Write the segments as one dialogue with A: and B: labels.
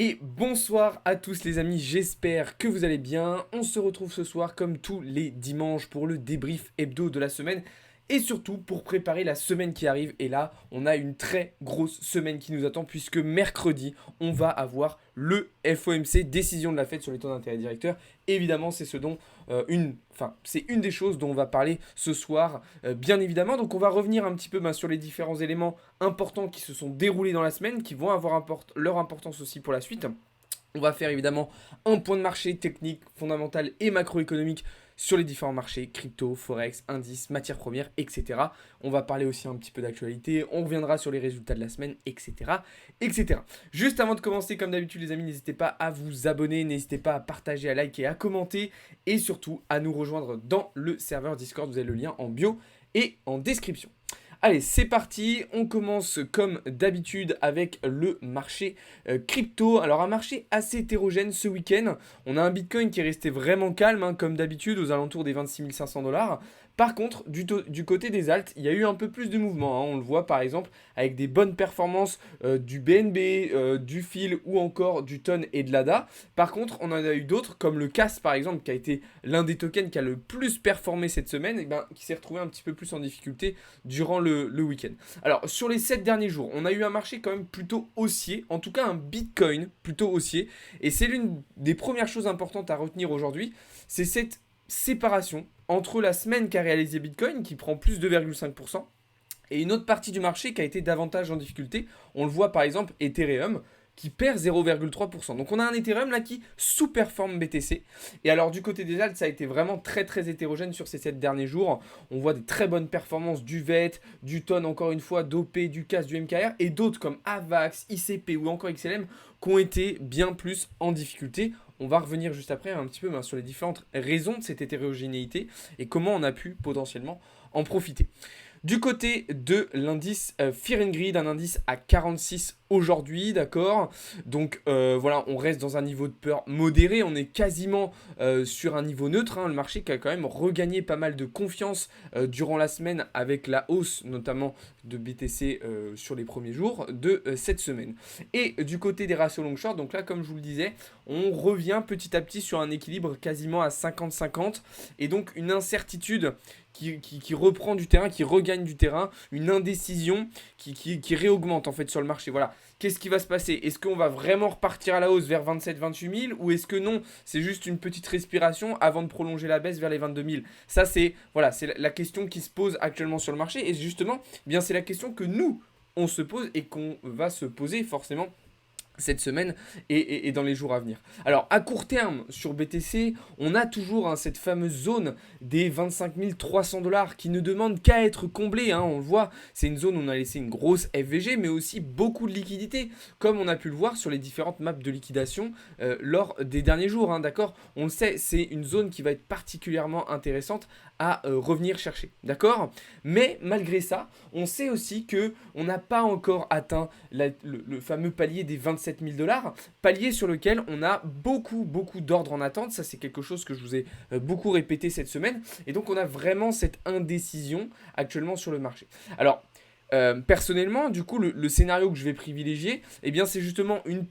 A: Et bonsoir à tous les amis, j'espère que vous allez bien. On se retrouve ce soir comme tous les dimanches pour le débrief hebdo de la semaine et surtout pour préparer la semaine qui arrive. Et là, on a une très grosse semaine qui nous attend puisque mercredi, on va avoir le FOMC, décision de la Fed sur les taux d'intérêt directeurs. Évidemment, c'est ce dont c'est une des choses dont on va parler ce soir, bien évidemment. Donc, on va revenir un petit peu sur les différents éléments importants qui se sont déroulés dans la semaine, qui vont avoir leur importance aussi pour la suite. On va faire évidemment un point de marché technique, fondamental et macroéconomique sur les différents marchés, crypto, forex, indices, matières premières, etc. On va parler aussi un petit peu d'actualité, on reviendra sur les résultats de la semaine, etc. etc. Juste avant de commencer, comme d'habitude les amis, n'hésitez pas à vous abonner, n'hésitez pas à partager, à liker, à commenter et surtout à nous rejoindre dans le serveur Discord, vous avez le lien en bio et en description. Allez, c'est parti, on commence comme d'habitude avec le marché crypto. Alors un marché assez hétérogène ce week-end. On a un Bitcoin qui est resté vraiment calme, comme d'habitude, aux alentours des 26 500 $. Par contre, du côté des alts, il y a eu un peu plus de mouvement. On le voit par exemple avec des bonnes performances du BNB, du FIL ou encore du TON et de l'ADA. Par contre, on en a eu d'autres comme le CAS par exemple, qui a été l'un des tokens qui a le plus performé cette semaine, et qui s'est retrouvé un petit peu plus en difficulté durant le week-end. Alors, sur les 7 derniers jours, on a eu un marché quand même plutôt haussier, en tout cas un Bitcoin plutôt haussier. Et c'est l'une des premières choses importantes à retenir aujourd'hui, c'est cette séparation entre la semaine qu'a réalisé Bitcoin, qui prend plus de 2,5%, et une autre partie du marché qui a été davantage en difficulté. On le voit par exemple Ethereum qui perd 0,3%. Donc on a un Ethereum là qui sous-performe BTC. Et alors du côté des alts, ça a été vraiment très très hétérogène sur ces 7 derniers jours. On voit des très bonnes performances du VET, du TON encore une fois, d'OP, du CAS, du MKR et d'autres comme AVAX, ICP ou encore XLM qui ont été bien plus en difficulté. On va revenir juste après un petit peu sur les différentes raisons de cette hétérogénéité et comment on a pu potentiellement en profiter. Du côté de l'indice Fear and Greed, un indice à 46 aujourd'hui, d'accord. Donc voilà, on reste dans un niveau de peur modéré, on est quasiment sur un niveau neutre. Le marché qui a quand même regagné pas mal de confiance durant la semaine avec la hausse notamment de BTC sur les premiers jours de cette semaine. Et du côté des ratios long short, donc là comme je vous le disais, on revient petit à petit sur un équilibre quasiment à 50-50 et donc une incertitude qui reprend du terrain, qui regagne du terrain, une indécision qui réaugmente en fait sur le marché. Voilà. Qu'est-ce qui va se passer? Est-ce qu'on va vraiment repartir à la hausse vers 27-28 000 ou est-ce que non, c'est juste une petite respiration avant de prolonger la baisse vers les 22 000? Ça, c'est la question qui se pose actuellement sur le marché et justement, bien c'est la question que nous, on se pose et qu'on va se poser forcément cette semaine et dans les jours à venir. Alors à court terme sur BTC, on a toujours cette fameuse zone des 25 300 $ qui ne demande qu'à être comblée. On le voit, c'est une zone où on a laissé une grosse FVG mais aussi beaucoup de liquidités comme on a pu le voir sur les différentes maps de liquidation lors des derniers jours. D'accord, on le sait, c'est une zone qui va être particulièrement intéressante à revenir chercher. D'accord, mais malgré ça, on sait aussi que on n'a pas encore atteint le fameux palier des 27 000 $, palier sur lequel on a beaucoup d'ordres en attente. Ça, c'est quelque chose que je vous ai beaucoup répété cette semaine. Et donc, on a vraiment cette indécision actuellement sur le marché. Alors, personnellement, du coup, le scénario que je vais privilégier, eh bien, c'est justement une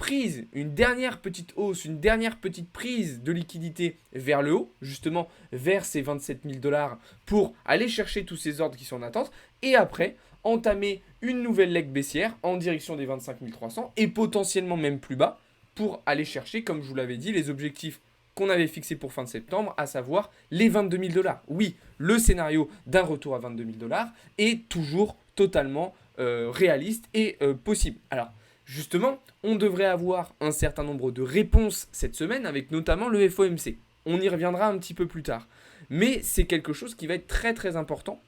A: dernière petite hausse, une dernière petite prise de liquidité vers le haut, justement vers ces 27 000 $ pour aller chercher tous ces ordres qui sont en attente, et après entamer une nouvelle leg baissière en direction des 25 300 et potentiellement même plus bas pour aller chercher, comme je vous l'avais dit, les objectifs qu'on avait fixés pour fin de septembre, à savoir les 22 000 $. Oui, le scénario d'un retour à 22 000 $ est toujours totalement réaliste et possible. Alors, justement, on devrait avoir un certain nombre de réponses cette semaine, avec notamment le FOMC. On y reviendra un petit peu plus tard. Mais c'est quelque chose qui va être très très important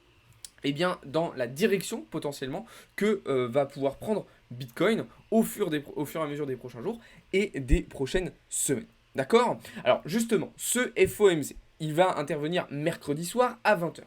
A: dans la direction potentiellement que va pouvoir prendre Bitcoin au fur et à mesure des prochains jours et des prochaines semaines. D'accord? Alors justement, ce FOMC, il va intervenir mercredi soir à 20 h.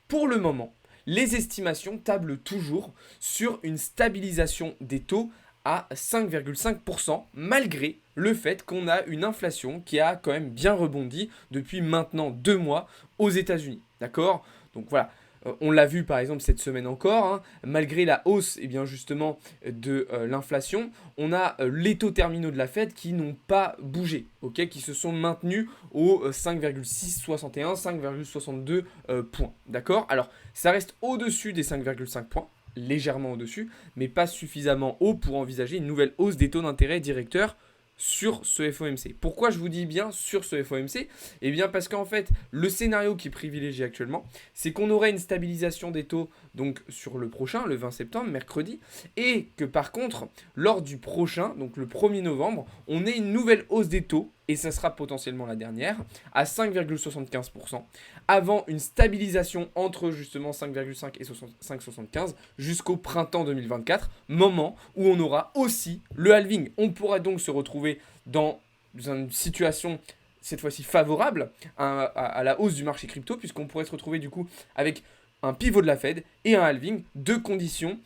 A: Pour le moment, les estimations tablent toujours sur une stabilisation des taux à 5,5% malgré le fait qu'on a une inflation qui a quand même bien rebondi depuis maintenant 2 mois aux États-Unis. D'accord? Donc voilà. On l'a vu par exemple cette semaine encore, hein, malgré la hausse et bien justement de l'inflation, on a les taux terminaux de la Fed qui n'ont pas bougé, ok, qui se sont maintenus au 5,661, 5,62 points, d'accord. Alors ça reste au-dessus des 5,5 points, légèrement au-dessus, mais pas suffisamment haut pour envisager une nouvelle hausse des taux d'intérêt directeurs sur ce FOMC. Pourquoi je vous dis bien sur ce FOMC? Eh bien parce qu'en fait, le scénario qui est privilégié actuellement, c'est qu'on aurait une stabilisation des taux donc sur le prochain, le 20 septembre, mercredi, et que par contre, lors du prochain, donc le 1er novembre, on ait une nouvelle hausse des taux, et ça sera potentiellement la dernière, à 5,75%, avant une stabilisation entre justement 5,5 et 5,75 jusqu'au printemps 2024, moment où on aura aussi le halving. On pourra donc se retrouver dans une situation cette fois-ci favorable à la hausse du marché crypto, puisqu'on pourrait se retrouver du coup avec un pivot de la Fed et un halving, deux conditions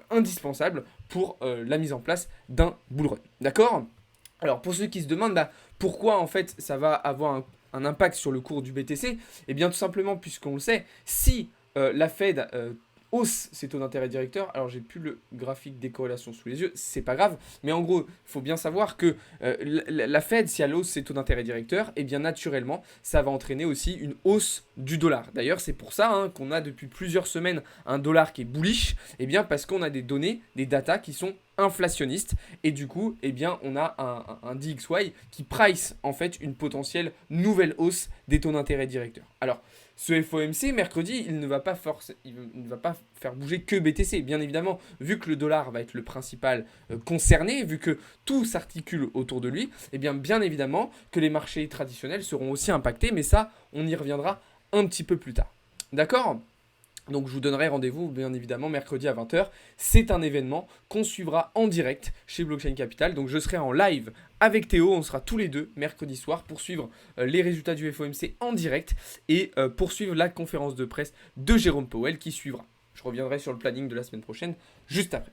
A: indispensables pour la mise en place d'un bull run. D'accord? Alors pour ceux qui se demandent pourquoi en fait ça va avoir un impact sur le cours du BTC, eh bien tout simplement puisqu'on le sait, si la Fed hausse ses taux d'intérêt directeurs, alors j'ai plus le graphique des corrélations sous les yeux, c'est pas grave, mais en gros, il faut bien savoir que la Fed, si elle hausse ses taux d'intérêt directeurs, eh bien naturellement, ça va entraîner aussi une hausse du dollar. D'ailleurs, c'est pour ça qu'on a depuis plusieurs semaines un dollar qui est bullish, eh bien parce qu'on a des données, des datas qui sont inflationnistes, et du coup, eh bien, on a un DXY qui price en fait une potentielle nouvelle hausse des taux d'intérêt directeurs. Alors, ce FOMC, mercredi, il ne va pas faire bouger que BTC. Bien évidemment, vu que le dollar va être le principal concerné, vu que tout s'articule autour de lui, eh bien évidemment que les marchés traditionnels seront aussi impactés, mais ça, on y reviendra un petit peu plus tard. D'accord ? Donc je vous donnerai rendez-vous bien évidemment mercredi à 20 h. C'est un événement qu'on suivra en direct chez Blockchain Capital. Donc je serai en live avec Théo, on sera tous les deux mercredi soir pour suivre les résultats du FOMC en direct et poursuivre la conférence de presse de Jérôme Powell qui suivra. Je reviendrai sur le planning de la semaine prochaine juste après.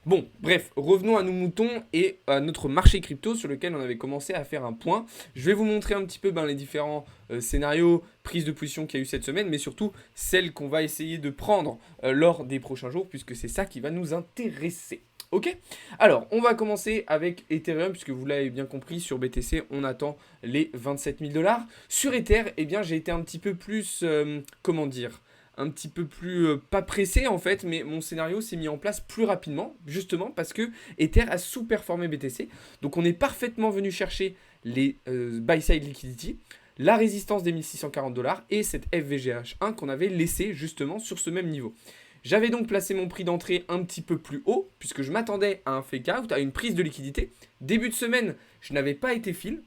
A: Bon, bref, revenons à nos moutons et à notre marché crypto sur lequel on avait commencé à faire un point. Je vais vous montrer un petit peu les différents scénarios, prises de position qu'il y a eu cette semaine, mais surtout celles qu'on va essayer de prendre lors des prochains jours, puisque c'est ça qui va nous intéresser. Ok? Alors, on va commencer avec Ethereum, puisque vous l'avez bien compris, sur BTC, on attend les 27 000 $. Sur Ether, eh bien, j'ai été un petit peu plus, un petit peu plus pas pressé en fait, mais mon scénario s'est mis en place plus rapidement, justement parce que Ether a sous-performé BTC. Donc on est parfaitement venu chercher les buy-side liquidity, la résistance des 1640 $ et cette FVGH1 qu'on avait laissé justement sur ce même niveau. J'avais donc placé mon prix d'entrée un petit peu plus haut, puisque je m'attendais à un fake out, à une prise de liquidité. Début de semaine, je n'avais pas été fill.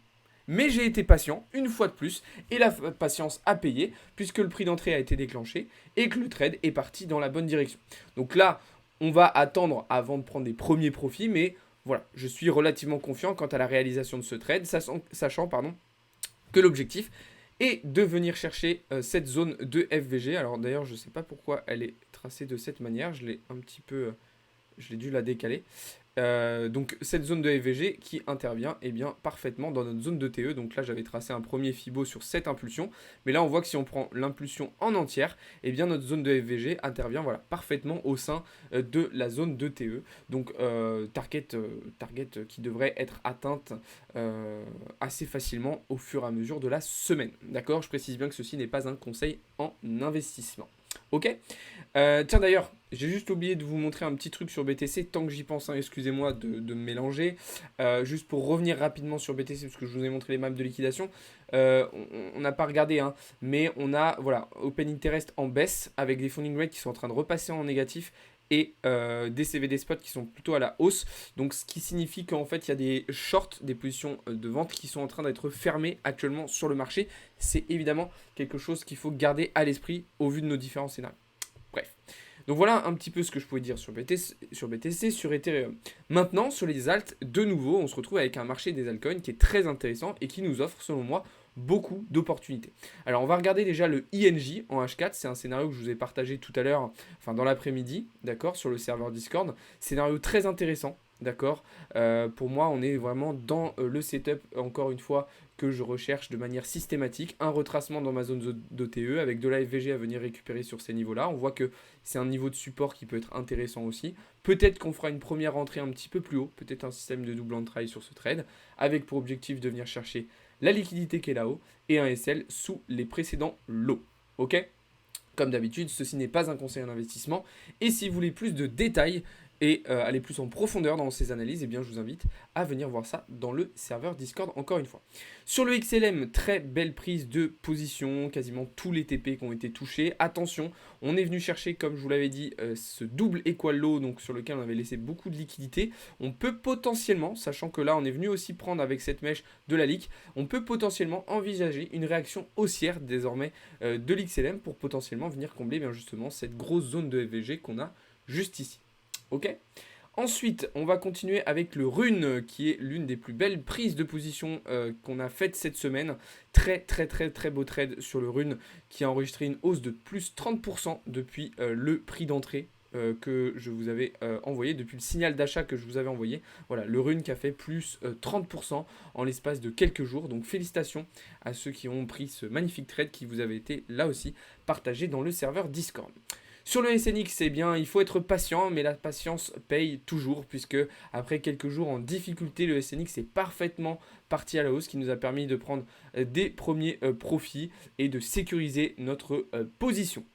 A: Mais j'ai été patient, une fois de plus, et la patience a payé, puisque le prix d'entrée a été déclenché, et que le trade est parti dans la bonne direction. Donc là, on va attendre avant de prendre des premiers profits, mais voilà, je suis relativement confiant quant à la réalisation de ce trade, sachant que l'objectif est de venir chercher cette zone de FVG. Alors d'ailleurs, je ne sais pas pourquoi elle est tracée de cette manière, je l'ai dû la décaler. Donc cette zone de FVG qui intervient parfaitement dans notre zone de TE. Donc là j'avais tracé un premier Fibo sur cette impulsion, mais là on voit que si on prend l'impulsion en entière, notre zone de FVG intervient parfaitement au sein de la zone de TE. Donc target qui devrait être atteinte assez facilement au fur et à mesure de la semaine. D'accord, je précise bien que ceci n'est pas un conseil en investissement. Ok. Tiens d'ailleurs, j'ai juste oublié de vous montrer un petit truc sur BTC, tant que j'y pense, excusez-moi de me mélanger. Juste pour revenir rapidement sur BTC, parce que je vous ai montré les maps de liquidation, on n'a pas regardé, mais on a Open Interest en baisse, avec des funding rates qui sont en train de repasser en négatif, et des CVD spot qui sont plutôt à la hausse. Donc ce qui signifie qu'en fait il y a des shorts, des positions de vente qui sont en train d'être fermées actuellement sur le marché. C'est évidemment quelque chose qu'il faut garder à l'esprit au vu de nos différents scénarios. Bref. Donc voilà un petit peu ce que je pouvais dire sur BTC, sur Ethereum. Maintenant, sur les alts, de nouveau, on se retrouve avec un marché des altcoins qui est très intéressant et qui nous offre, selon moi, beaucoup d'opportunités. Alors on va regarder déjà le INJ en H4, c'est un scénario que je vous ai partagé tout à l'heure, dans l'après-midi, d'accord, sur le serveur Discord. Scénario très intéressant, d'accord? Pour moi, on est vraiment dans le setup, encore une fois, que je recherche de manière systématique. Un retracement dans ma zone d'OTE avec de la FVG à venir récupérer sur ces niveaux-là. On voit que c'est un niveau de support qui peut être intéressant aussi. Peut-être qu'on fera une première entrée un petit peu plus haut, peut-être un système de double entraille sur ce trade, avec pour objectif de venir chercher la liquidité qui est là-haut et un SL sous les précédents lots. Ok? Comme d'habitude, ceci n'est pas un conseil en investissement. Et si vous voulez plus de détails et aller plus en profondeur dans ces analyses, eh bien, je vous invite à venir voir ça dans le serveur Discord, encore une fois. Sur le XLM, très belle prise de position, quasiment tous les TP qui ont été touchés. Attention, on est venu chercher, comme je vous l'avais dit, ce double equal low, donc sur lequel on avait laissé beaucoup de liquidité. On peut potentiellement, sachant que là, on est venu aussi prendre avec cette mèche de la leak, on peut potentiellement envisager une réaction haussière désormais de l'XLM pour potentiellement venir combler bien justement cette grosse zone de FVG qu'on a juste ici. Ok. Ensuite, on va continuer avec le Rune, qui est l'une des plus belles prises de position qu'on a faites cette semaine. Très beau trade sur le Rune, qui a enregistré une hausse de plus 30% depuis le prix d'entrée que je vous avais envoyé, depuis le signal d'achat que je vous avais envoyé. Voilà, le Rune qui a fait plus 30% en l'espace de quelques jours. Donc félicitations à ceux qui ont pris ce magnifique trade qui vous avait été là aussi partagé dans le serveur Discord. Sur le SNX, c'est bien, il faut être patient, mais la patience paye toujours, puisque après quelques jours en difficulté, le SNX est parfaitement parti à la hausse, qui nous a permis de prendre des premiers profits et de sécuriser notre position.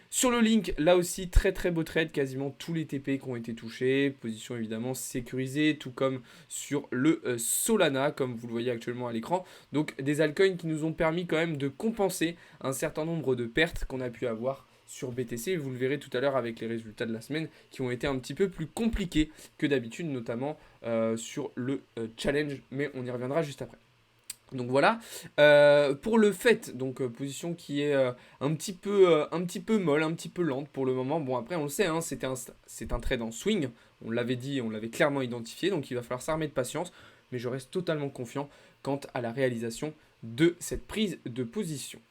A: Sur le Link, là aussi, très beau trade, quasiment tous les TP qui ont été touchés, position évidemment sécurisée, tout comme sur le Solana, comme vous le voyez actuellement à l'écran. Donc des altcoins qui nous ont permis quand même de compenser un certain nombre de pertes qu'on a pu avoir sur BTC. Vous le verrez tout à l'heure avec les résultats de la semaine qui ont été un petit peu plus compliqués que d'habitude, notamment sur le challenge, mais on y reviendra juste après. Donc voilà, pour le fait, donc position qui est un petit peu molle, un petit peu lente pour le moment. Bon après on le sait, hein, c'est un trade en swing, on l'avait dit, on l'avait clairement identifié, donc il va falloir s'armer de patience, mais je reste totalement confiant quant à la réalisation de cette prise de position.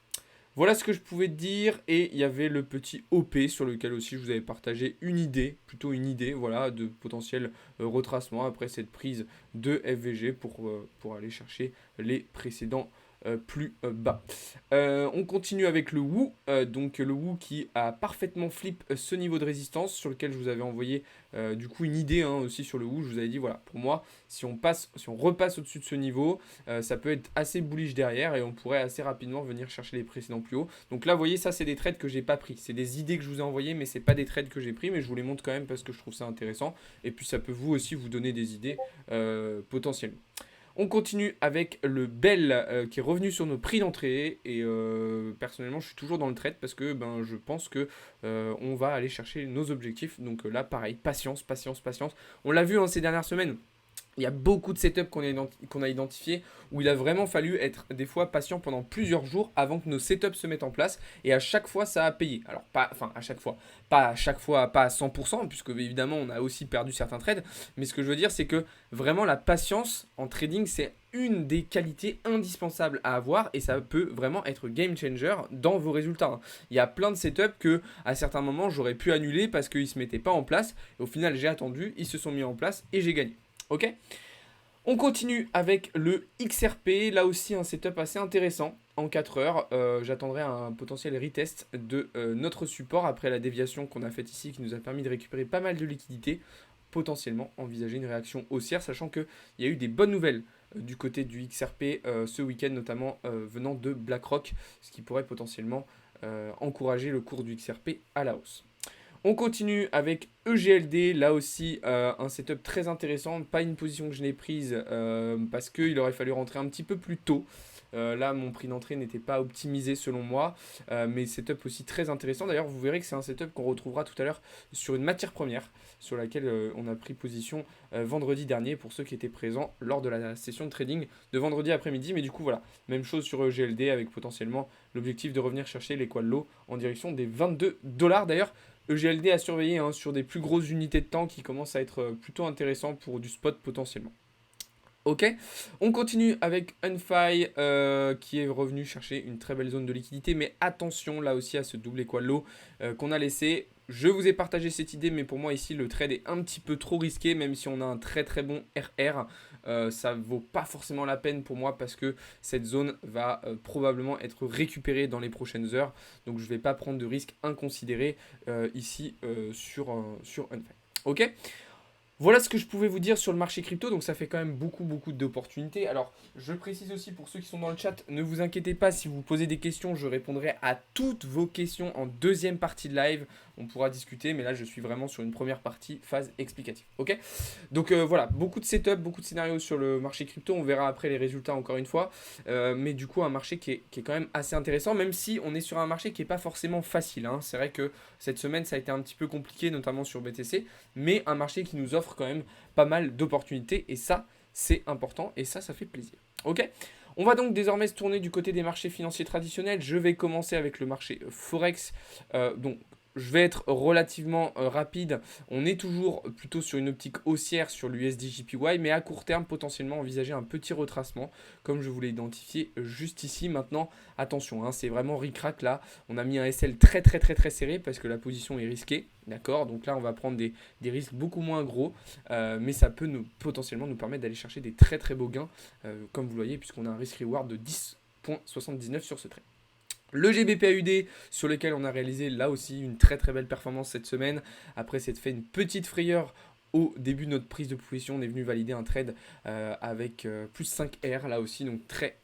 A: Voilà ce que je pouvais te dire, et il y avait le petit OP sur lequel aussi je vous avais partagé une idée, plutôt une idée, voilà, de potentiel retracement après cette prise de FVG pour aller chercher les précédents plus bas. On continue avec le Wu, donc le Wu qui a parfaitement flip ce niveau de résistance sur lequel je vous avais envoyé du coup une idée aussi sur le Wu. Je vous avais dit voilà, pour moi si on repasse au-dessus de ce niveau, ça peut être assez bullish derrière et on pourrait assez rapidement venir chercher les précédents plus hauts. Donc là vous voyez, ça c'est des trades que j'ai pas pris, c'est des idées que je vous ai envoyées, mais c'est pas des trades que j'ai pris, mais je vous les montre quand même parce que je trouve ça intéressant et puis ça peut vous aussi vous donner des idées potentiellement. On continue avec le Bell qui est revenu sur nos prix d'entrée et personnellement je suis toujours dans le trade parce que je pense que on va aller chercher nos objectifs. Donc là pareil, patience. On l'a vu ces dernières semaines. Il y a beaucoup de setups qu'on a identifiés où il a vraiment fallu être des fois patient pendant plusieurs jours avant que nos setups se mettent en place. Et à chaque fois, ça a payé. Alors, pas à chaque fois, pas à 100%, puisque évidemment, on a aussi perdu certains trades. Mais ce que je veux dire, c'est que vraiment, la patience en trading, c'est une des qualités indispensables à avoir et ça peut vraiment être game changer dans vos résultats. Il y a plein de setups que à certains moments j'aurais pu annuler parce qu'ils ne se mettaient pas en place. Et au final, j'ai attendu, ils se sont mis en place et j'ai gagné. Ok, on continue avec le XRP, là aussi un setup assez intéressant en 4 heures. J'attendrai un potentiel retest de notre support après la déviation qu'on a faite ici qui nous a permis de récupérer pas mal de liquidités. Potentiellement envisager une réaction haussière, sachant qu'il y a eu des bonnes nouvelles du côté du XRP ce week-end, notamment venant de BlackRock, ce qui pourrait potentiellement encourager le cours du XRP à la hausse. On continue avec EGLD, là aussi un setup très intéressant, pas une position que je n'ai prise parce qu'il aurait fallu rentrer un petit peu plus tôt. Là mon prix d'entrée n'était pas optimisé selon moi, mais setup aussi très intéressant. D'ailleurs vous verrez que c'est un setup qu'on retrouvera tout à l'heure sur une matière première sur laquelle on a pris position vendredi dernier pour ceux qui étaient présents lors de la session de trading de vendredi après-midi. Mais du coup voilà, même chose sur EGLD avec potentiellement l'objectif de revenir chercher l'équal low en direction des 22 $. D'ailleurs EGLD à surveiller sur des plus grosses unités de temps qui commencent à être plutôt intéressants pour du spot potentiellement. Ok, on continue avec Unfi qui est revenu chercher une très belle zone de liquidité, mais attention là aussi à ce double equal low qu'on a laissé. je vous ai partagé cette idée, mais pour moi ici le trade est un petit peu trop risqué, même si on a un très très bon RR. Ça ne vaut pas forcément la peine pour moi parce que cette zone va probablement être récupérée dans les prochaines heures. Donc je ne vais pas prendre de risque inconsidéré ici sur Unfind. Ok. Voilà ce que je pouvais vous dire sur le marché crypto, donc ça fait quand même beaucoup d'opportunités. Alors, je précise aussi pour ceux qui sont dans le chat, ne vous inquiétez pas, si vous posez des questions, je répondrai à toutes vos questions en deuxième partie de live. On pourra discuter, mais là, je suis vraiment sur une première partie, phase explicative. Ok. Donc voilà, beaucoup de setup, beaucoup de scénarios sur le marché crypto. On verra après les résultats encore une fois. Mais du coup, un marché qui est quand même assez intéressant, même si on est sur un marché qui n'est pas forcément facile. Hein. C'est vrai que cette semaine, ça a été un petit peu compliqué, notamment sur BTC, mais un marché qui nous offre quand même pas mal d'opportunités. Et ça, c'est important et ça fait plaisir. Ok. On va donc désormais se tourner du côté des marchés financiers traditionnels. Je vais commencer avec le marché Forex. Donc, je vais être relativement rapide. On est toujours plutôt sur une optique haussière sur l'USD/JPY, mais à court terme, potentiellement envisager un petit retracement, comme je vous l'ai identifié juste ici. Maintenant, attention, hein, c'est vraiment ric-rac là. On a mis un SL très serré parce que la position est risquée. D'accord. Donc là, on va prendre des risques beaucoup moins gros, mais ça peut potentiellement nous permettre d'aller chercher des très beaux gains, comme vous le voyez, puisqu'on a un risk-reward de 10,79 sur ce trade. Le GBP/AUD sur lequel on a réalisé là aussi une très belle performance cette semaine. Après s'être fait une petite frayeur au début de notre prise de position, on est venu valider un trade avec plus 5R là aussi, donc très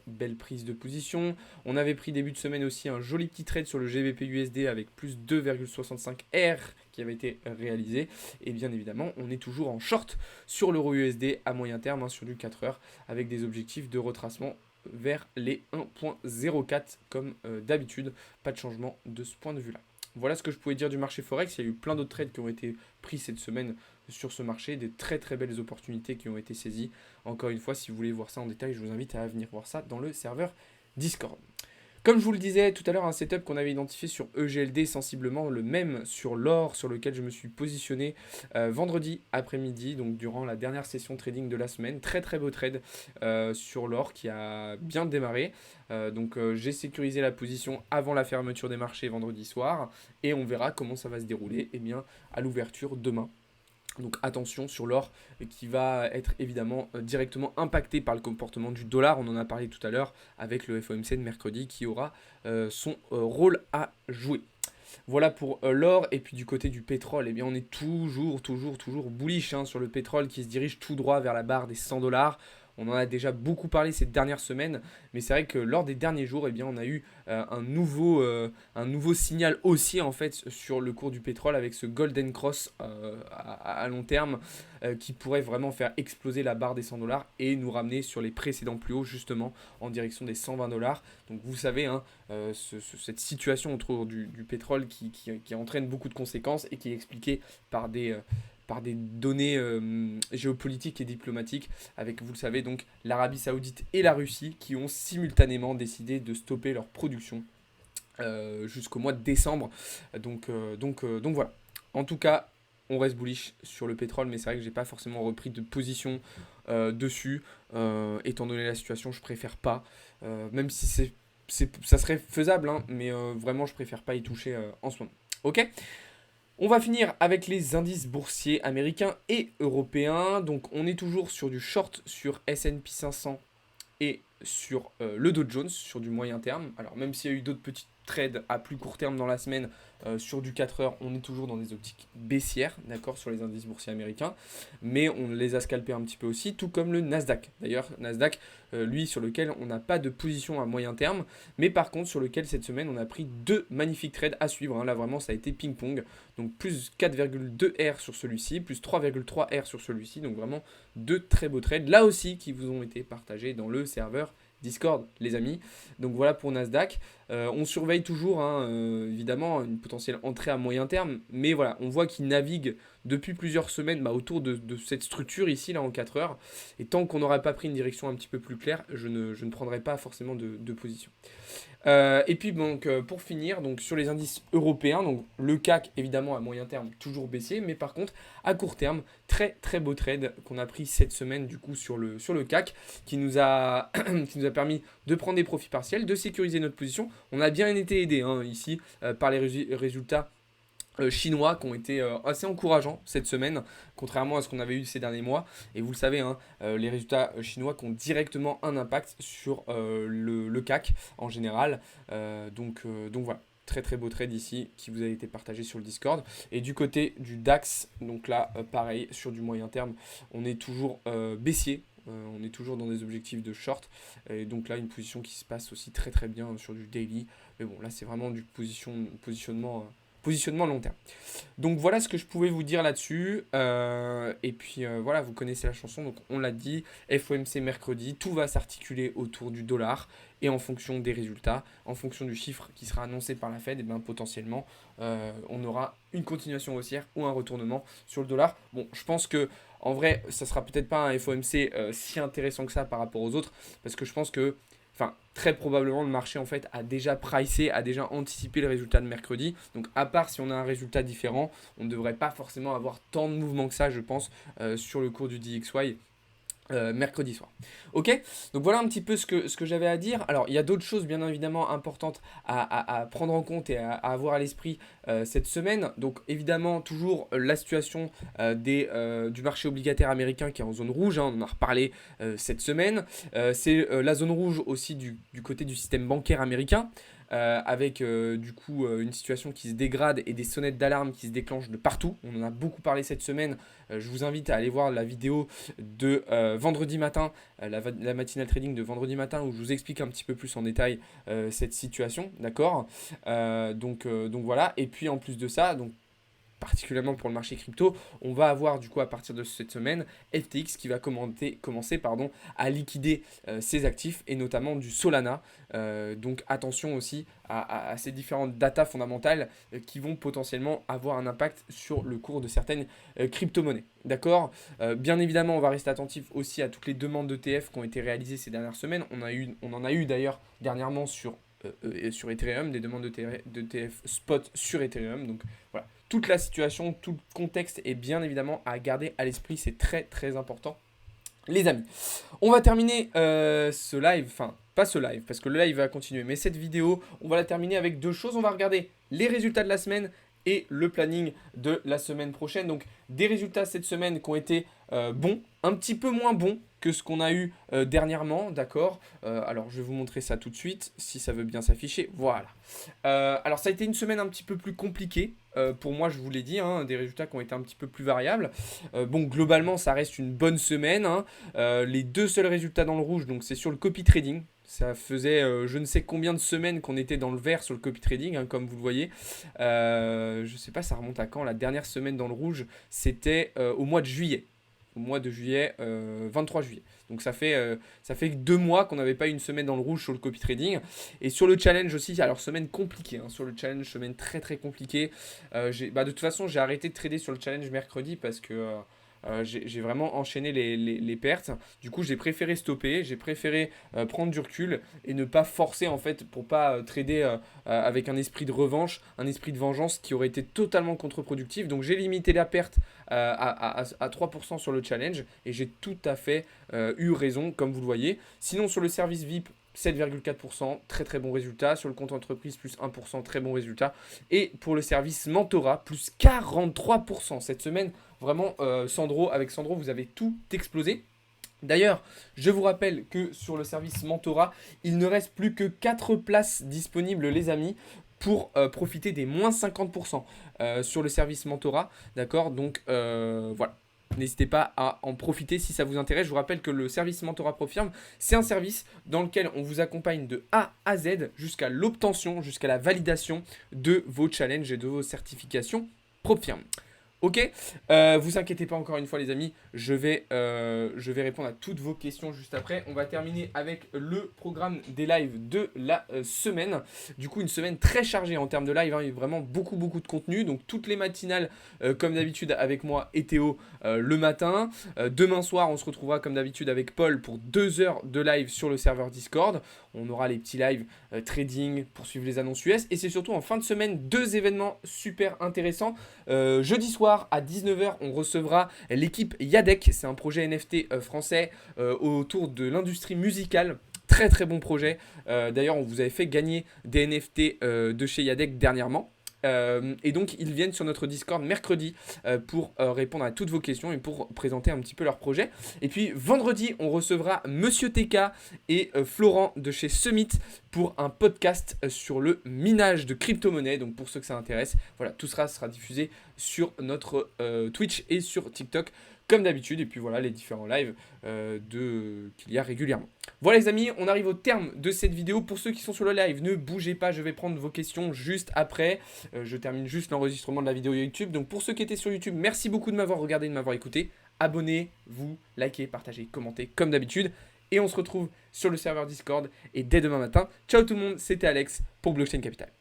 A: belle prise de position. On avait pris début de semaine aussi un joli petit trade sur le GBP/USD avec plus 2,65R qui avait été réalisé. Et bien évidemment, on est toujours en short sur l'euro/USD à moyen terme, hein, sur du 4 heures, avec des objectifs de retracement vers les 1.04 comme d'habitude. Pas de changement de ce point de vue là. Voilà ce que je pouvais dire du marché Forex. Il y a eu plein d'autres trades qui ont été pris cette semaine sur ce marché, des très belles opportunités qui ont été saisies. Encore une fois, si vous voulez voir ça en détail, je vous invite à venir voir ça dans le serveur Discord. Comme je vous le disais tout à l'heure, un setup qu'on avait identifié sur EGLD, sensiblement le même sur l'or, sur lequel je me suis positionné vendredi après-midi, donc durant la dernière session trading de la semaine. Très beau trade sur l'or qui a bien démarré. Donc j'ai sécurisé la position avant la fermeture des marchés vendredi soir, et on verra comment ça va se dérouler à l'ouverture demain. Donc attention sur l'or qui va être évidemment directement impacté par le comportement du dollar. On en a parlé tout à l'heure avec le FOMC de mercredi qui aura son rôle à jouer. Voilà pour l'or. Et puis du côté du pétrole, eh bien on est toujours bullish hein, sur le pétrole qui se dirige tout droit vers la barre des 100 $. On en a déjà beaucoup parlé ces dernières semaines, mais c'est vrai que lors des derniers jours, eh bien, on a eu un nouveau signal haussier en fait sur le cours du pétrole avec ce Golden Cross à long terme qui pourrait vraiment faire exploser la barre des 100 $ et nous ramener sur les précédents plus hauts justement en direction des 120 $. Donc vous savez, hein, cette situation autour du pétrole qui entraîne beaucoup de conséquences et qui est expliquée par des données géopolitiques et diplomatiques avec, vous le savez, donc l'Arabie Saoudite et la Russie qui ont simultanément décidé de stopper leur production jusqu'au mois de décembre. Donc voilà. En tout cas, on reste bullish sur le pétrole, mais c'est vrai que j'ai pas forcément repris de position dessus. Étant donné la situation, je préfère pas. Même si ça serait faisable, hein, mais vraiment, je préfère pas y toucher en ce moment. Ok ? On va finir avec les indices boursiers américains et européens. Donc on est toujours sur du short sur S&P 500 et sur le Dow Jones sur du moyen terme. Alors même s'il y a eu d'autres petits trades à plus court terme dans la semaine sur du 4 heures, on est toujours dans des optiques baissières, d'accord, sur les indices boursiers américains, mais on les a scalpés un petit peu aussi, tout comme le Nasdaq. D'ailleurs, Nasdaq, lui, sur lequel on n'a pas de position à moyen terme, mais par contre sur lequel cette semaine on a pris deux magnifiques trades à suivre. Hein. Là vraiment ça a été ping-pong, donc plus 4,2 R sur celui-ci, plus 3,3 R sur celui-ci, donc vraiment deux très beaux trades, là aussi qui vous ont été partagés dans le serveur Discord, les amis. Donc voilà pour Nasdaq. On surveille toujours, hein, évidemment, une potentielle entrée à moyen terme. Mais voilà, on voit qu'il navigue depuis plusieurs semaines autour de cette structure ici, là, en 4 heures. Et tant qu'on n'aura pas pris une direction un petit peu plus claire, je ne prendrai pas forcément de position. Et puis donc pour finir, donc sur les indices européens, donc le CAC évidemment à moyen terme toujours baissier, mais par contre à court terme très beau trade qu'on a pris cette semaine du coup sur le CAC qui nous a permis de prendre des profits partiels, de sécuriser notre position. On a bien été aidé hein, ici par les résultats chinois qui ont été assez encourageants cette semaine, contrairement à ce qu'on avait eu ces derniers mois. Et vous le savez, hein, les résultats chinois qui ont directement un impact sur le CAC en général. Donc voilà. Très très beau trade ici qui vous a été partagé sur le Discord. Et du côté du DAX, donc là pareil sur du moyen terme, on est toujours baissier. On est toujours dans des objectifs de short. Et donc là, une position qui se passe aussi très très bien sur du daily. Mais bon, là, c'est vraiment du positionnement long terme. Donc voilà ce que je pouvais vous dire là-dessus. Et puis voilà, vous connaissez la chanson. Donc on l'a dit, FOMC mercredi, tout va s'articuler autour du dollar. Et en fonction des résultats, en fonction du chiffre qui sera annoncé par la Fed, et bien potentiellement, on aura une continuation haussière ou un retournement sur le dollar. Bon, je pense que en vrai, ça sera peut-être pas un FOMC si intéressant que ça par rapport aux autres, parce que je pense que, enfin, très probablement le marché en fait a déjà pricé, a déjà anticipé le résultat de mercredi. Donc à part si on a un résultat différent, on ne devrait pas forcément avoir tant de mouvements que ça, je pense, sur le cours du DXY. Mercredi soir. Ok, donc voilà un petit peu ce que j'avais à dire. Alors il y a d'autres choses bien évidemment importantes à prendre en compte et à avoir à l'esprit cette semaine. Donc évidemment toujours la situation du marché obligataire américain qui est en zone rouge, hein, on en a reparlé cette semaine. C'est la zone rouge aussi du côté du système bancaire américain. Avec du coup une situation qui se dégrade et des sonnettes d'alarme qui se déclenchent de partout. On en a beaucoup parlé cette semaine. Je vous invite à aller voir la vidéo de vendredi matin, la matinale trading de vendredi matin où je vous explique un petit peu plus en détail cette situation, d'accord. Donc voilà. Et puis en plus de ça, donc particulièrement pour le marché crypto, on va avoir du coup à partir de cette semaine FTX qui va commencer à liquider ses actifs et notamment du Solana. Donc attention aussi à ces différentes datas fondamentales qui vont potentiellement avoir un impact sur le cours de certaines crypto-monnaies. D'accord. Bien évidemment, on va rester attentif aussi à toutes les demandes d'ETF qui ont été réalisées ces dernières semaines. On en a eu d'ailleurs dernièrement sur Ethereum, des demandes d'ETF spot sur Ethereum. Donc voilà, toute la situation, tout le contexte est bien évidemment à garder à l'esprit, c'est très très important. Les amis, on va terminer ce live, enfin pas ce live parce que le live va continuer, mais cette vidéo, on va la terminer avec deux choses. On va regarder les résultats de la semaine et le planning de la semaine prochaine. Donc des résultats cette semaine qui ont été bons, un petit peu moins bons que ce qu'on a eu dernièrement, d'accord. Alors je vais vous montrer ça tout de suite, si ça veut bien s'afficher, voilà. Alors ça a été une semaine un petit peu plus compliquée, pour moi je vous l'ai dit, hein, des résultats qui ont été un petit peu plus variables. Bon, globalement ça reste une bonne semaine, hein. Les deux seuls résultats dans le rouge, donc c'est sur le copy trading. Ça faisait je ne sais combien de semaines qu'on était dans le vert sur le copy trading, hein, comme vous le voyez. Je ne sais pas, ça remonte à quand. La dernière semaine dans le rouge, c'était au mois de juillet. Au mois de juillet, 23 juillet. Donc ça fait 2 mois qu'on n'avait pas eu une semaine dans le rouge sur le copy trading. Et sur le challenge aussi, alors semaine compliquée, hein, sur le challenge, semaine très très compliquée. De toute façon, j'ai arrêté de trader sur le challenge mercredi parce que j'ai vraiment enchaîné les pertes. Du coup, j'ai préféré stopper, j'ai préféré prendre du recul et ne pas forcer en fait pour pas trader avec un esprit de revanche, un esprit de vengeance qui aurait été totalement contre-productif. Donc j'ai limité la perte à 3% sur le challenge et j'ai tout à fait eu raison comme vous le voyez. Sinon sur le service VIP, 7,4%, très très bon résultat. Sur le compte entreprise, plus 1%, très bon résultat. Et pour le service Mentora, plus 43% cette semaine. Vraiment, avec Sandro, vous avez tout explosé. D'ailleurs, je vous rappelle que sur le service Mentora, il ne reste plus que 4 places disponibles, les amis, pour profiter des moins 50% sur le service Mentora. D'accord. Donc, voilà. N'hésitez pas à en profiter si ça vous intéresse. Je vous rappelle que le service Mentora ProFirm, c'est un service dans lequel on vous accompagne de A à Z jusqu'à l'obtention, jusqu'à la validation de vos challenges et de vos certifications ProFirm. Ok, vous inquiétez pas encore une fois les amis, je vais répondre à toutes vos questions juste après. On va terminer avec le programme des lives de la semaine. Du coup une semaine très chargée en termes de live, hein, il y a vraiment beaucoup de contenu. Donc toutes les matinales comme d'habitude avec moi et Théo le matin. Demain soir on se retrouvera comme d'habitude avec Paul pour 2 heures de live sur le serveur Discord. On aura les petits lives trading pour suivre les annonces US. Et c'est surtout en fin de semaine 2 événements super intéressants. Jeudi soir à 19h, on recevra l'équipe Yadec. C'est un projet NFT français autour de l'industrie musicale. Très très bon projet. D'ailleurs, on vous avait fait gagner des NFT de chez Yadec dernièrement. Et donc ils viennent sur notre Discord mercredi pour répondre à toutes vos questions et pour présenter un petit peu leur projet. Et puis vendredi, on recevra Monsieur TK et Florent de chez Summit pour un podcast sur le minage de crypto-monnaies. Donc pour ceux que ça intéresse, voilà, tout sera diffusé sur notre Twitch et sur TikTok comme d'habitude. Et puis voilà les différents lives qu'il y a régulièrement. Voilà les amis, on arrive au terme de cette vidéo. Pour ceux qui sont sur le live, ne bougez pas, je vais prendre vos questions juste après. Je termine juste l'enregistrement de la vidéo YouTube. Donc pour ceux qui étaient sur YouTube, merci beaucoup de m'avoir regardé, de m'avoir écouté. Abonnez-vous, likez, partagez, commentez comme d'habitude. Et on se retrouve sur le serveur Discord et dès demain matin. Ciao tout le monde, c'était Alex pour Blockchain Capital.